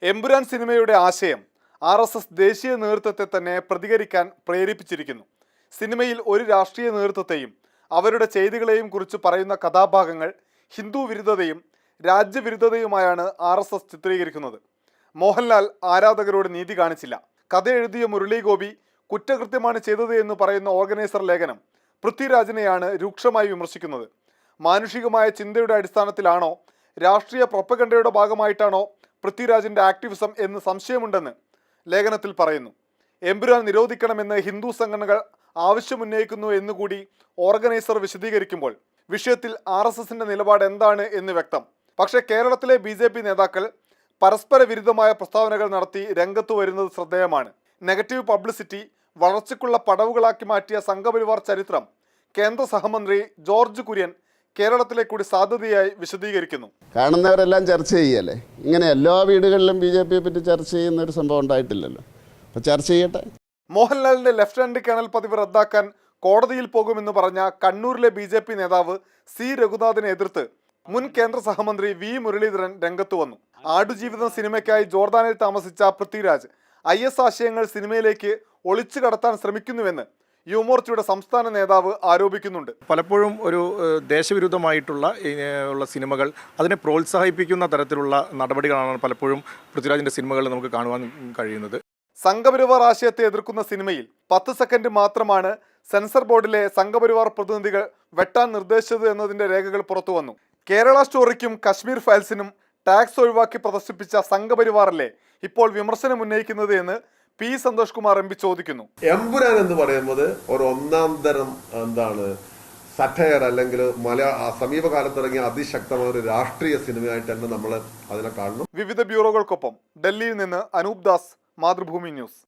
എമ്പുരാൻ സിനിമയുടെ ആശയം RSS ദേശീയ നേതൃത്വത്തെ തന്നെ പ്രതികരിക്കാൻ പ്രേരിപ്പിച്ചിരിക്കുന്നു. സിനിമയിൽ ഒരു രാഷ്ട്രീയ നേതൃത്വത്തെയും അവരുടെ ചെയ്തികളെയും കുറിച്ച് പറയുന്ന കഥാഭാഗങ്ങൾ ഹിന്ദു വിരുദ്ധതയും രാജ്യവിരുദ്ധതയുമായാണ് RSS ചിത്രീകരിക്കുന്നത്. മോഹൻലാൽ ആരാധകരോട് നീതി കാണിച്ചില്ല. കഥ എഴുതിയ മുരളി ഗോപി കുറ്റകൃത്യമാണ് ചെയ്തത് എന്ന് പറയുന്ന ഓർഗനൈസർ ലേഖനം പൃഥ്വിരാജിനെയാണ് രൂക്ഷമായി വിമർശിക്കുന്നത്. മാനുഷികമായ ചിന്തയുടെ അടിസ്ഥാനത്തിലാണോ രാഷ്ട്രീയ പ്രൊപ്പഗണ്ടയുടെ ഭാഗമായിട്ടാണോ പൃഥ്വിരാജിന്റെ ആക്ടിവിസം എന്ന് സംശയമുണ്ടെന്ന് ലേഖനത്തിൽ പറയുന്നു. എമ്പുരാൻ നിരോധിക്കണമെന്ന് ഹിന്ദു സംഘടനകൾ ആവശ്യമുന്നയിക്കുന്നു എന്നുകൂടി ഓർഗനൈസർ വിശദീകരിക്കുമ്പോൾ വിഷയത്തിൽ RSSന്റെ നിലപാട് എന്താണ് എന്ന് വ്യക്തം. പക്ഷേ കേരളത്തിലെ BJP നേതാക്കൾ പരസ്പര വിരുദ്ധമായ പ്രസ്താവനകൾ നടത്തി രംഗത്ത് വരുന്നത് ശ്രദ്ധേയമാണ്. നെഗറ്റീവ് പബ്ലിസിറ്റി വളർച്ചയ്ക്കുള്ള പടവുകളാക്കി മാറ്റിയ സംഘപരിവാർ ചരിത്രം കേന്ദ്ര സഹമന്ത്രി ജോർജ് കുര്യൻ കേരളത്തിലെ കൂടി സാധ്യതയായി വിശദീകരിക്കുന്നു. കാണുന്നവരെല്ലാം ചർച്ച ചെയ്യല്ലേ, ഇങ്ങനെ എല്ലാ വീടുകളിലും BJPയെ പറ്റി ചർച്ച ചെയ്യുന്ന ഒരു സംഭവം ഉണ്ടായിട്ടില്ലല്ലോ. അപ്പോൾ ചർച്ച ചെയ്യട്ടെ. മോഹൻലാലിന്റെ ലെഫ്റ്റനന്റ് കേണൽ പദവി റദ്ദാക്കാൻ കോടതിയിൽ പോകുമെന്ന് പറഞ്ഞ കണ്ണൂരിലെ BJP നേതാവ് C രഘുനാഥിനെ എതിർത്ത് മുൻ കേന്ദ്ര സഹമന്ത്രി V മുരളീധരൻ രംഗത്ത് വന്നു. ആടുജീവിതം സിനിമയ്ക്കായി ജോർദാനിൽ താമസിച്ച പൃഥ്വിരാജ് IS ആശയങ്ങൾ സിനിമയിലേക്ക് ഒളിച്ചു കടത്താൻ ശ്രമിക്കുന്നുവെന്ന് യുവമോർച്ചയുടെ സംസ്ഥാന നേതാവ് ആരോപിക്കുന്നുണ്ട്. പലപ്പോഴും ഒരു ദേശവിരുദ്ധമായിട്ടുള്ള സിനിമകൾ അതിനെ പ്രോത്സാഹിപ്പിക്കുന്ന തരത്തിലുള്ള നടപടികളാണ് പലപ്പോഴും പൃഥ്വിരാജിന്റെ സിനിമകളിൽ നമുക്ക് കാണുവാൻ കഴിയുന്നത്. സംഘപരിവാർ ആശയത്തെ എതിർക്കുന്ന സിനിമയിൽ 10 സെക്കൻഡ് മാത്രമാണ് സെൻസർ ബോർഡിലെ സംഘപരിവാർ പ്രതിനിധികൾ വെട്ടാൻ നിർദ്ദേശിച്ചത് എന്നതിന്റെ രേഖകൾ പുറത്തു വന്നു. കേരള സ്റ്റോറിക്കും കശ്മീർ ഫയൽസിനും ടാക്സ് ഒഴിവാക്കി പ്രദർശിപ്പിച്ച സംഘപരിവാറല്ലേ ഇപ്പോൾ വിമർശനം ഉന്നയിക്കുന്നത് എന്ന് P സന്തോഷ് കുമാർ MP ചോദിക്കുന്നു. എമ്പുരാൻ എന്ന് പറയുന്നത് ഒരു ഒന്നാം തരം സറ്റയർ അല്ലെങ്കിൽ സമീപകാലത്തിറങ്ങിയ അതിശക്തമായ ഒരു രാഷ്ട്രീയ സിനിമയായിട്ട് തന്നെ നമ്മൾ അതിനെ കാണണം. വിവിധ ബ്യൂറോകൾക്കൊപ്പം ഡൽഹിയിൽ നിന്ന് അനൂപ് ദാസ്, മാതൃഭൂമി ന്യൂസ്.